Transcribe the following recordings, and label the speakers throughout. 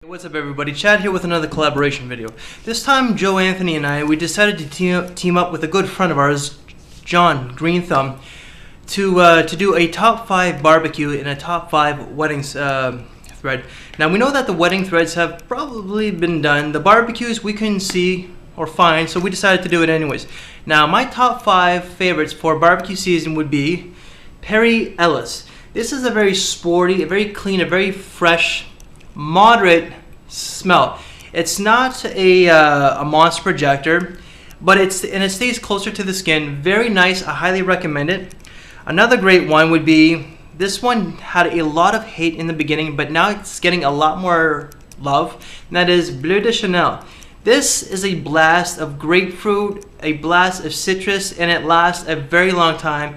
Speaker 1: What's up everybody, Chad here with another collaboration video. This time Joe, Anthony, and I, we decided to team up with a good friend of ours, John Green Thumb, to do a top 5 barbecue and a top 5 weddings thread. Now we know that the wedding threads have probably been done. The barbecues we couldn't see or find, so we decided to do it anyways. Now my top 5 favorites for barbecue season would be Perry Ellis. This is a very sporty, a very clean, a very fresh, moderate smell. It's not a monster projector, but it stays closer to the skin. Very nice. I highly recommend it. Another great one would be, this one had a lot of hate in the beginning, but now it's getting a lot more love, and that is Bleu de Chanel. This is a blast of grapefruit, a blast of citrus, and it lasts a very long time.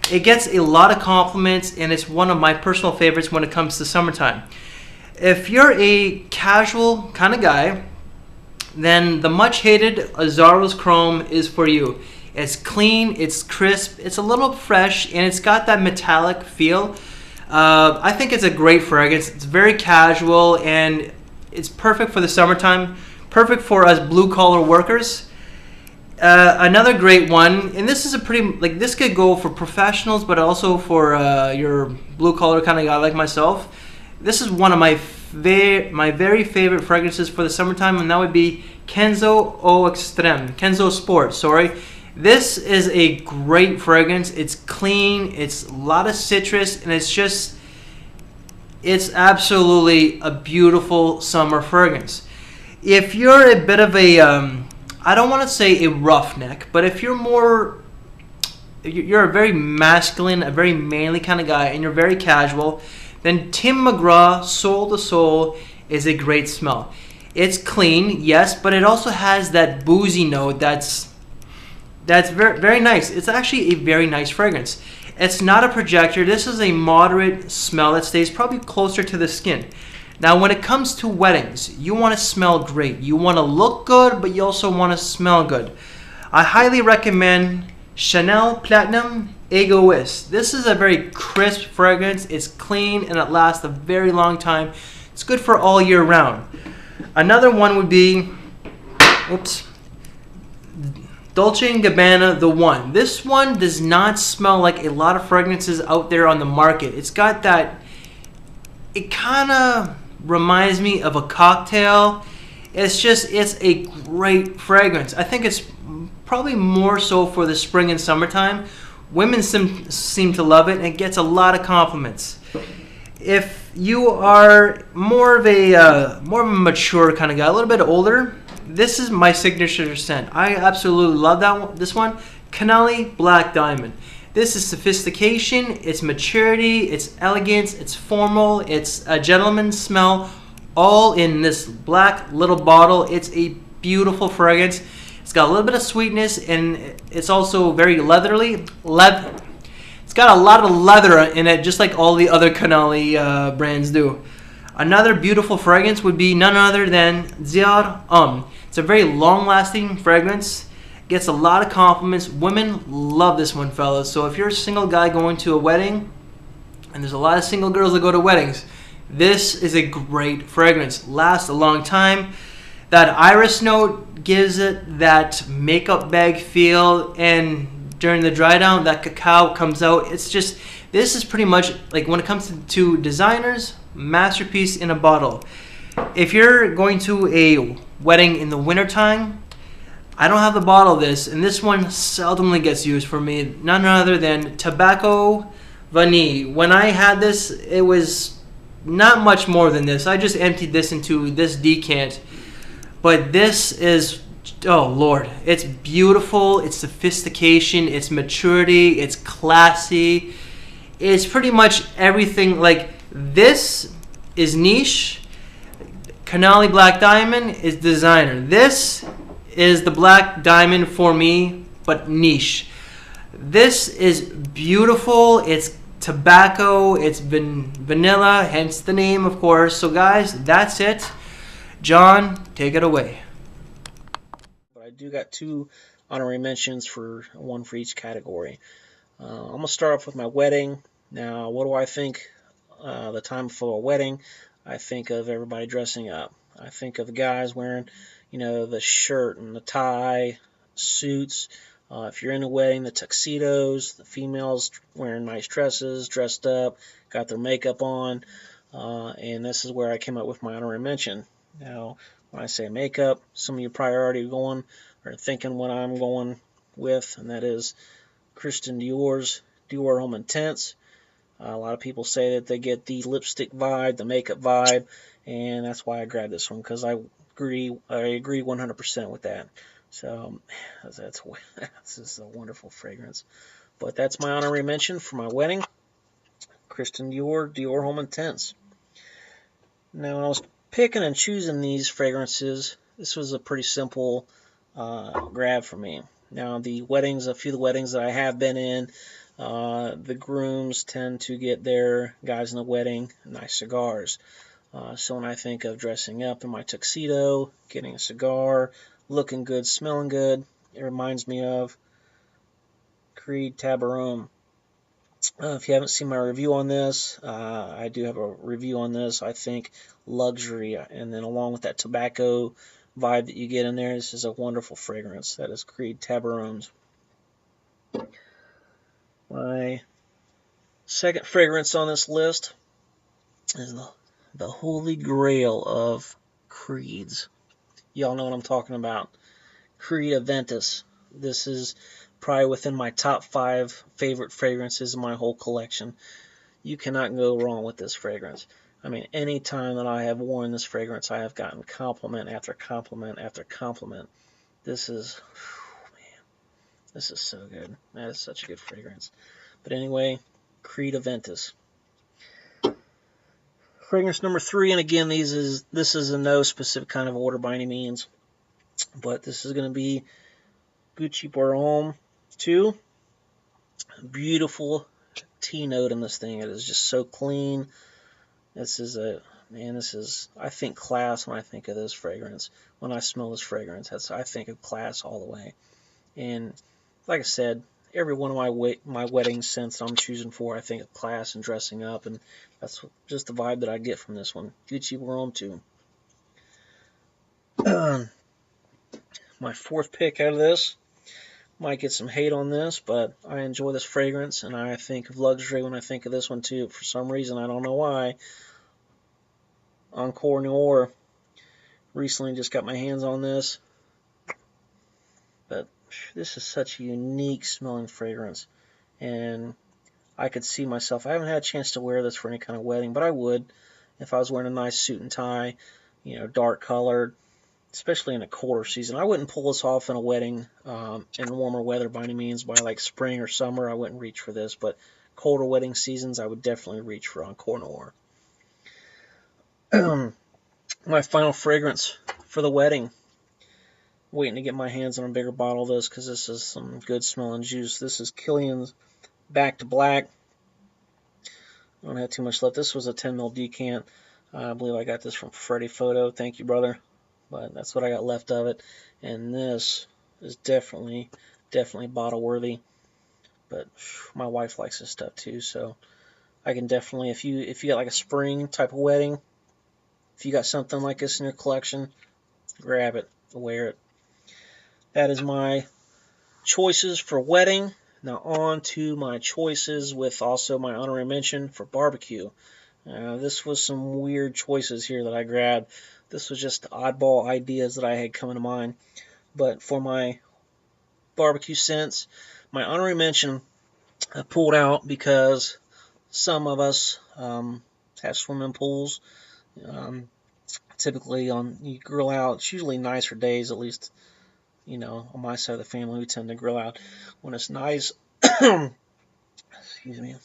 Speaker 1: It gets a lot of compliments, and it's one of my personal favorites when it comes to summertime. If you're a casual kind of guy, then the much hated Azaro's Chrome is for you. It's clean, it's crisp, it's a little fresh, and it's got that metallic feel. I think it's a great fragrance. It's very casual, and it's perfect for the summertime, perfect for us blue collar workers. Another great one, and this is a pretty, this could go for professionals, but also for your blue collar kind of guy like myself. This is one of my very favorite fragrances for the summertime, and that would be Kenzo Eau Extreme, Kenzo Sport, sorry. This is a great fragrance. It's clean, it's a lot of citrus, and it's absolutely a beautiful summer fragrance. If you're a bit of a, I don't want to say a roughneck, but if you're a very masculine, a very manly kind of guy, and you're very casual, then Tim McGraw Soul to Soul is a great smell. It's clean, yes, but it also has that boozy note that's very nice. It's actually a very nice fragrance. It's not a projector. This is a moderate smell that stays probably closer to the skin. Now when it comes to weddings, you want to smell great. You want to look good, but you also want to smell good. I highly recommend Chanel Platinum Egoist. This is a very crisp fragrance. It's clean and it lasts a very long time. It's good for all year round. Another one would be, Dolce & Gabbana The One. This one does not smell like a lot of fragrances out there on the market. It's got that, it kind of reminds me of a cocktail. It's a great fragrance. I think it's probably more so for the spring and summertime. Women seem to love it, and it gets a lot of compliments. If you are more of a mature kind of guy, a little bit older, this is my signature scent. I absolutely love this one, Canali Black Diamond. This is sophistication, it's maturity, it's elegance, it's formal, it's a gentleman's smell, all in this black little bottle. It's a beautiful fragrance. It's got a little bit of sweetness, and it's also very leathery. It's got a lot of leather in it, just like all the other Canali brands do. Another beautiful fragrance would be none other than Ziar It's a very long-lasting fragrance. Gets a lot of compliments. Women love this one, fellas. So if you're a single guy going to a wedding, and there's a lot of single girls that go to weddings, this is a great fragrance. Lasts a long time. That iris note gives it that makeup bag feel, and during the dry down, that cacao comes out. It's just, this is pretty much, like when it comes to designers, masterpiece in a bottle. If you're going to a wedding in the wintertime, I don't have the bottle of this, and this one seldomly gets used for me. None other than Tobacco Vanille. When I had this, it was not much more than this. I just emptied this into this decant. But this is, oh Lord, it's beautiful, it's sophistication, it's maturity, it's classy. It's pretty much everything. Like, this is niche. Canali Black Diamond is designer. This is the Black Diamond for me, but niche. This is beautiful, it's tobacco, it's vanilla, hence the name, of course. So guys, that's it. John, take it away.
Speaker 2: But I do got 2 honorary mentions, for one for each category. I'm going to start off with my wedding. Now, what do I think the time for a wedding? I think of everybody dressing up. I think of the guys wearing, the shirt and the tie, suits. If you're in a wedding, the tuxedos, the females wearing nice dresses, dressed up, got their makeup on, and this is where I came up with my honorary mention. Now, when I say makeup, some of you probably already going or thinking what I'm going with, and that is Christian Dior's Dior Homme Intense. A lot of people say that they get the lipstick vibe, the makeup vibe, and that's why I grabbed this one, because I agree 100% with that. So this is a wonderful fragrance. But that's my honorary mention for my wedding, Christian Dior Homme Intense. Now, when I was picking and choosing these fragrances, this was a pretty simple grab for me. Now, a few of the weddings that I have been in, the grooms tend to get their guys in the wedding nice cigars. So when I think of dressing up in my tuxedo, getting a cigar, looking good, smelling good, it reminds me of Creed Tabaron. If you haven't seen my review on this, I do have a review on this. I think luxury, and then along with that tobacco vibe that you get in there, this is a wonderful fragrance. That is Creed Tabaron's. My second fragrance on this list is the holy grail of Creeds. Y'all know what I'm talking about. Creed Aventus. This is probably within my top 5 favorite fragrances in my whole collection. You cannot go wrong with this fragrance. I mean, any time that I have worn this fragrance, I have gotten compliment after compliment after compliment. This is, man, this is so good. That is such a good fragrance. But anyway, Creed Aventus. Fragrance number 3, and again, this is in no specific kind of order by any means, but this is going to be Gucci Homme 2. Beautiful tea note in this thing. It is just so clean. This is I think class when I think of this fragrance. When I smell this fragrance, I think of class all the way. And like I said, every one of my wedding scents I'm choosing for, I think of class and dressing up, and that's just the vibe that I get from this one. Gucci Homme 2. My fourth pick out of this, might get some hate on this, but I enjoy this fragrance, and I think of luxury when I think of this one too. For some reason, I don't know why. Encore Noir. Recently just got my hands on this. But this is such a unique smelling fragrance. And I could see myself, I haven't had a chance to wear this for any kind of wedding, but I would if I was wearing a nice suit and tie, dark colored, especially in a colder season. I wouldn't pull this off in a wedding in warmer weather by any means. By like spring or summer, I wouldn't reach for this, but colder wedding seasons, I would definitely reach for Encore Noir. My final fragrance for the wedding. Waiting to get my hands on a bigger bottle of this because this is some good smelling juice. This is Killian's Back to Black. I don't have too much left. This was a 10 ml decant. I believe I got this from Freddie Photo. Thank you, brother. But that's what I got left of it. And this is definitely bottle worthy. But my wife likes this stuff too, so I can definitely, if you got like a spring type of wedding, if you got something like this in your collection, grab it, wear it. That is my choices for wedding. Now on to my choices with also my honorary mention for barbecue. This was some weird choices here that I grabbed. This was just oddball ideas that I had coming to mind. But for my barbecue scents, my honorary mention I pulled out because some of us have swimming pools. Typically you grill out. It's usually nicer days, at least, on my side of the family, we tend to grill out when it's nice. Excuse me.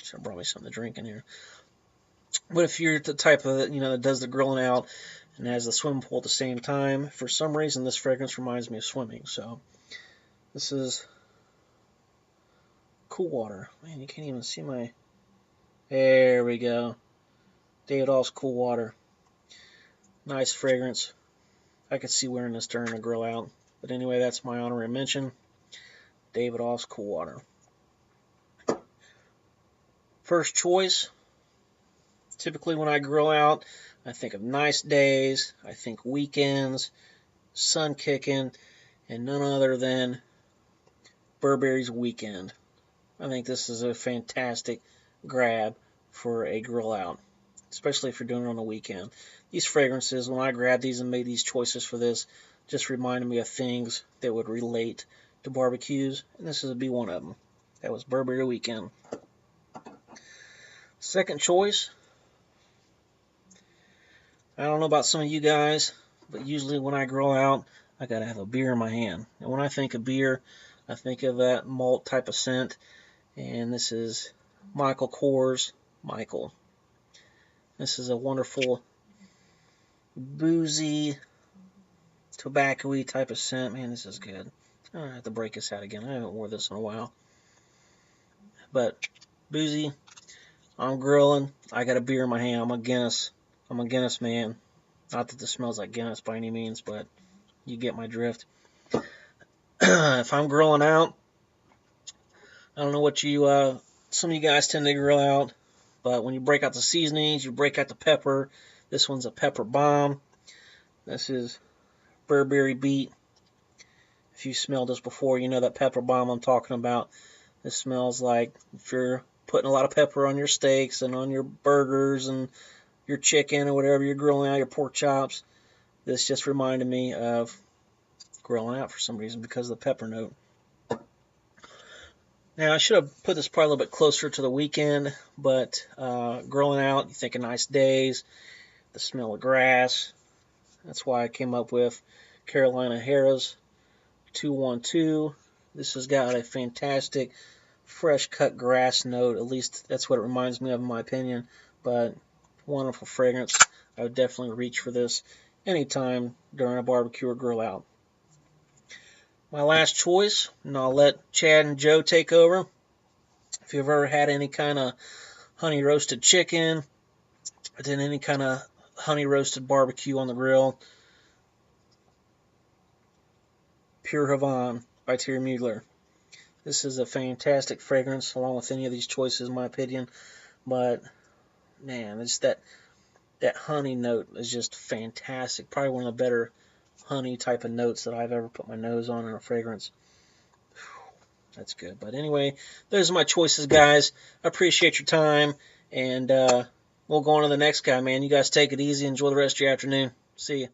Speaker 2: Should have brought me something to drink in here. But if you're the type of, that does the grilling out and has the swimming pool at the same time, for some reason this fragrance reminds me of swimming. So this is Cool Water. Man, you can't even see my... There we go. David All's Cool Water. Nice fragrance. I could see wearing this during a grill out. But anyway, that's my honorary mention. David All's Cool Water. First choice, Typically when I grill out, I think of nice days, I think weekends, sun kicking, and none other than Burberry's Weekend. I think this is a fantastic grab for a grill out, especially if you're doing it on the weekend. These fragrances, when I grabbed these and made these choices for this, just reminded me of things that would relate to barbecues, and this would be one of them. That was Burberry Weekend. Second choice, I don't know about some of you guys, but usually when I grill out, I gotta have a beer in my hand. And when I think of beer, I think of that malt type of scent, and this is Michael Kors Michael. This is a wonderful boozy, tobacco-y type of scent. Man, this is good. I have to break this out again. I haven't worn this in a while. But boozy, I'm grilling. I got a beer in my hand. I'm a Guinness man. Not that this smells like Guinness by any means, but you get my drift. If I'm grilling out, I don't know what some of you guys tend to grill out, but when you break out the seasonings, you break out the pepper. This one's a pepper bomb. This is Burberry Beat. If you smelled this before, you know that pepper bomb I'm talking about. This smells like if you're putting a lot of pepper on your steaks and on your burgers and your chicken or whatever you're grilling out, your pork chops. This just reminded me of grilling out for some reason because of the pepper note. Now, I should have put this probably a little bit closer to the weekend, but grilling out, you think of nice days, the smell of grass. That's why I came up with Carolina Harrah's 212. This has got a fantastic fresh cut grass note. At least that's what it reminds me of in my opinion. But wonderful fragrance. I would definitely reach for this anytime during a barbecue or grill out. My last choice, and I'll let Chad and Joe take over. If you've ever had any kind of honey roasted chicken, or did any kind of honey roasted barbecue on the grill, Pure Havana by Thierry Mugler. This is a fantastic fragrance along with any of these choices in my opinion, but man, it's that honey note is just fantastic. Probably one of the better honey type of notes that I've ever put my nose on in a fragrance. That's good. But anyway, those are my choices, guys. I appreciate your time, and we'll go on to the next guy, man. You guys take it easy. Enjoy the rest of your afternoon. See ya.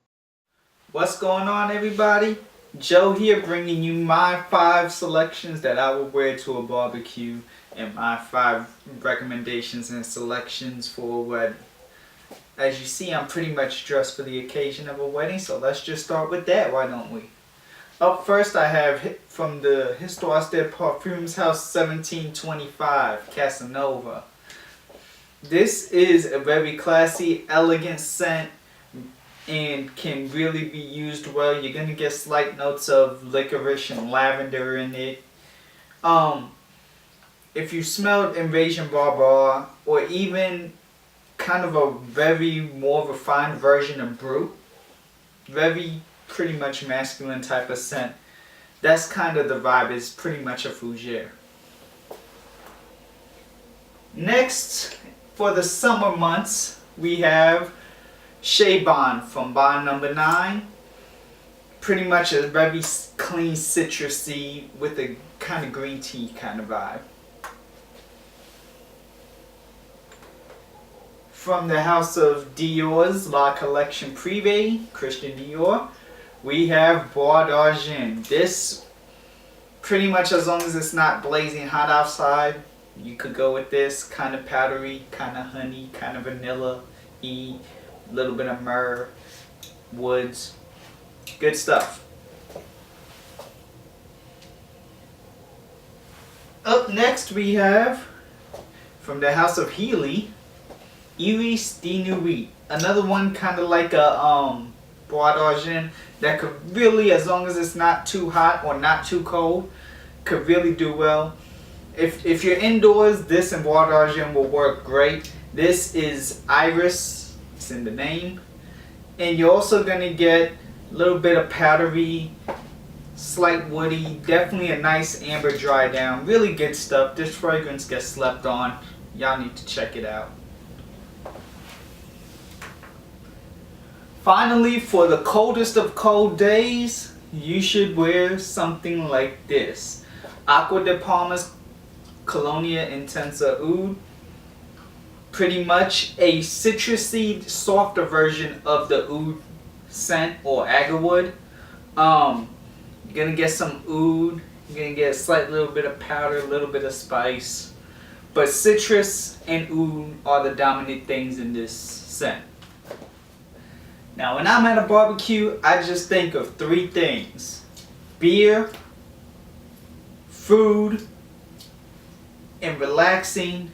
Speaker 3: What's going on, everybody? Joe here, bringing you my 5 selections that I would wear to a barbecue and my 5 recommendations and selections for a wedding. As you see, I'm pretty much dressed for the occasion of a wedding, so let's just start with that, why don't we? Up first, I have from the Histoire des Parfums House 1725 Casanova. This is a very classy, elegant scent and can really be used well. You're going to get slight notes of licorice and lavender in it. If you smelled Invasion Barbara or even kind of a very more refined version of Brut, very pretty much masculine type of scent, that's kind of the vibe. It's pretty much a fougere. Next, for the summer months, we have Chez Bond from Bond number 9. Pretty much a very clean citrusy with a kind of green tea kind of vibe. From the house of Dior's La Collection Privée, Christian Dior, we have Bois d'Argent. This, pretty much as long as it's not blazing hot outside, you could go with this. Kind of powdery, kind of honey, kind of vanilla-y, a little bit of myrrh, woods. Good stuff. Up next we have, from the house of Healy, Iris de Nuit. Another one kind of like a Bois d'Argent that could really, as long as it's not too hot or not too cold, could really do well. If you're indoors, this and Bois d'Argent will work great. This is Iris, it's in the name. And you're also going to get a little bit of powdery, slight woody, definitely a nice amber dry down. Really good stuff. This fragrance gets slept on. Y'all need to check it out. Finally, for the coldest of cold days, you should wear something like this. Aqua de Palmas Colonia Intensa Oud. Pretty much a citrusy, softer version of the oud scent or agarwood. You're gonna get some oud. You're gonna get a slight little bit of powder, a little bit of spice. But citrus and oud are the dominant things in this scent. Now, when I'm at a barbecue, I just think of three things: beer, food, and relaxing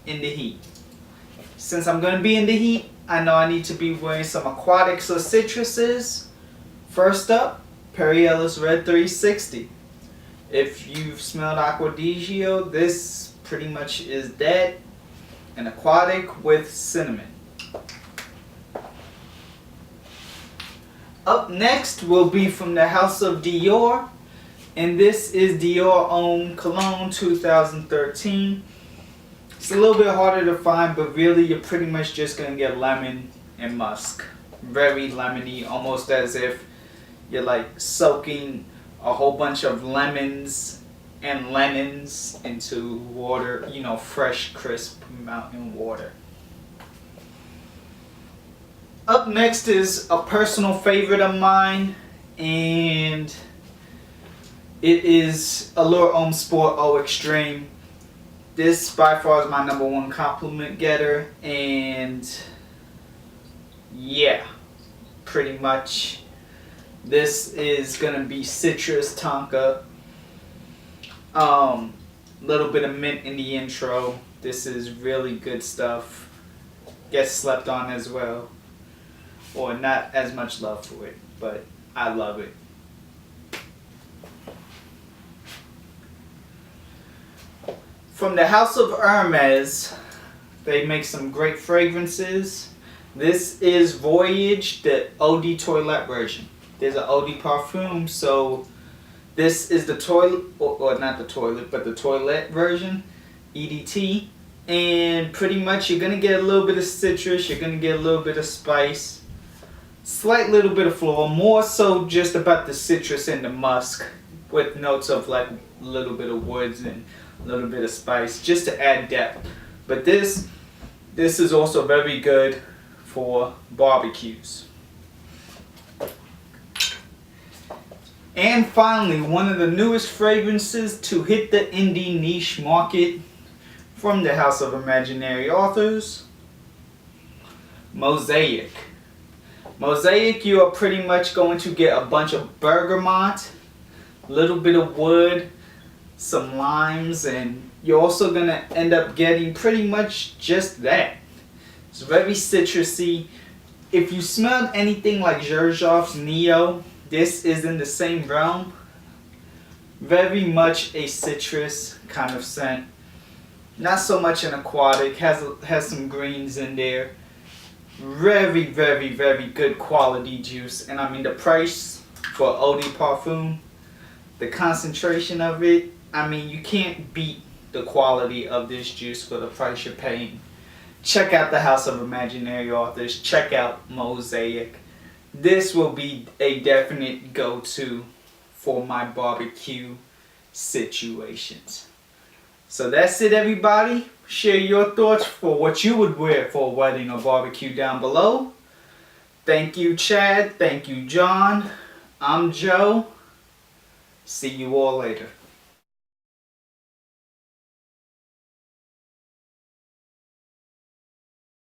Speaker 3: in the heat. Since I'm going to be in the heat, I know I need to be wearing some aquatics or citruses. First up, Perriellis Red 360. If you've smelled Acqua di Gio, this pretty much is that, an aquatic with cinnamon. Up next will be from the House of Dior, and this is Dior Homme Cologne 2013. It's a little bit harder to find, but really you're pretty much just going to get lemon and musk. Very lemony, almost as if you're like soaking a whole bunch of lemons and lemons into water, you know, fresh, crisp mountain water. Up next is a personal favorite of mine, and it is Allure Homme Sport Eau Extreme. This by far is my #1 compliment getter, and yeah, pretty much this is gonna be citrus tonka, little bit of mint in the intro. This is really good stuff. Gets slept on as well, or not as much love for it, but I love it. From the House of Hermes, they make some great fragrances. This is Voyage, the Eau de Toilette version. There's an Eau de Parfum, so this is the toilet, or not the toilet, but the toilette version, EDT. And pretty much you're gonna get a little bit of citrus, you're gonna get a little bit of spice, slight little bit of floral, more so just about the citrus and the musk, with notes of like a little bit of woods and a little bit of spice, just to add depth. But this is also very good for barbecues. And finally, one of the newest fragrances to hit the indie niche market from the House of Imaginary Authors, Mosaic. Mosaic, you are pretty much going to get a bunch of bergamot, a little bit of wood, some limes, and you're also going to end up getting pretty much just that. It's very citrusy. If you smelled anything like Xerjoff's Neo, this is in the same realm. Very much a citrus kind of scent. Not so much an aquatic, has some greens in there. Very, very, very good quality juice. And I mean the price for Eau de Parfum, the concentration of it, I mean you can't beat the quality of this juice for the price you're paying. Check out the House of Imaginary Authors. Check out Mosaic. This will be a definite go-to for my barbecue situations. So that's it, everybody. Share your thoughts for what you would wear for a wedding or barbecue down below. Thank you, Chad. Thank you, John. I'm Joe. See you all later.